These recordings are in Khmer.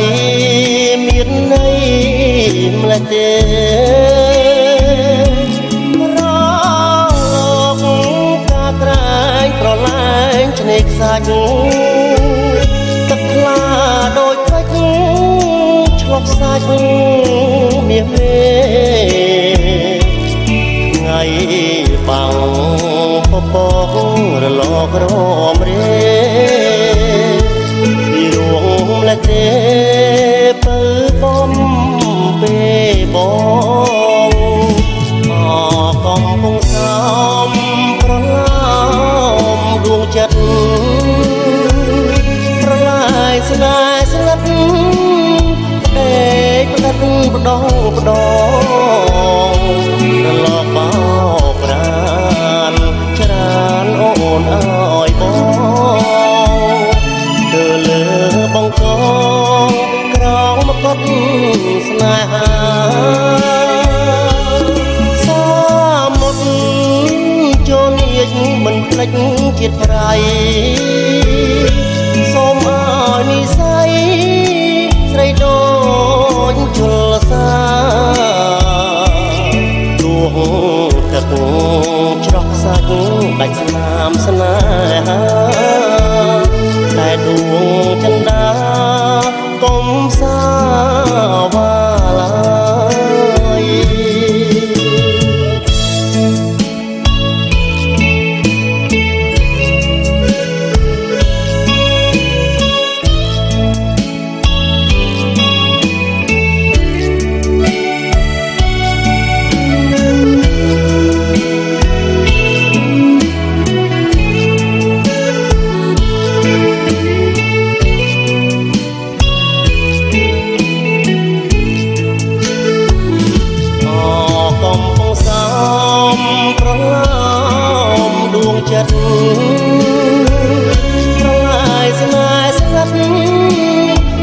យមានន័យម្លេះទេរកការក្រែងប្រឡាញឆ្នេរខ្សាច់ទឹកថ្លាដូចពេជ្រឆ្លុះសាច់មាសមេថ្ងៃបាំងពពករលករមរេពីរួងម្លេះទេពើបំពេលបងកំពុងសំប្រឡាមដួងចិត្តប្រឡាយស្នេហ៍ស្លាប់តែផ្ដាត់ផ្ដងផ្ដងរលកបោកប្រានច្រើនអូនអើយបងទៅលើបង្កងក្រោមមកត់ស្នេហាសាមុតចូលនិយាយមិនភ្លេចជាតិប្រៃសូមឲ្យនិស័យស្រីដូចជលសាដួងទឹកច្រោះសាច់ដាច់ស្នាមស្នេហាតែដួងចន្ទាកុំសាវាឡើយចិត្តប្រឡាយស្នេហ៍ស្ងាត់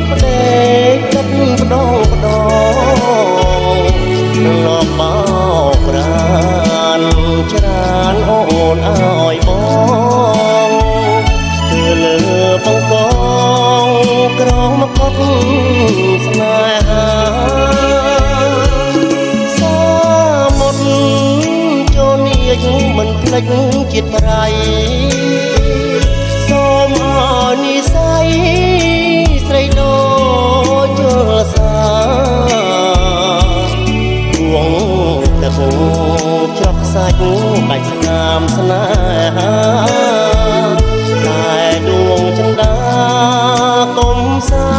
ផ្ដេកទឹកផ្ដងផ្ដងលបបោកប្រានច្រើនអូនអើយបងគឺលើបង្កងក្រងមកកត់ស្នេហាសាមុតចូលនិយាយមិនភ្លេចជាតិប្រៃសូមឲ្យនិស័យស្រីដូចជលសាដួងទឹកច្រោះខ្សាច់ដាច់ស្នាមស្នេហាតែដួងចន្ទាកុំសា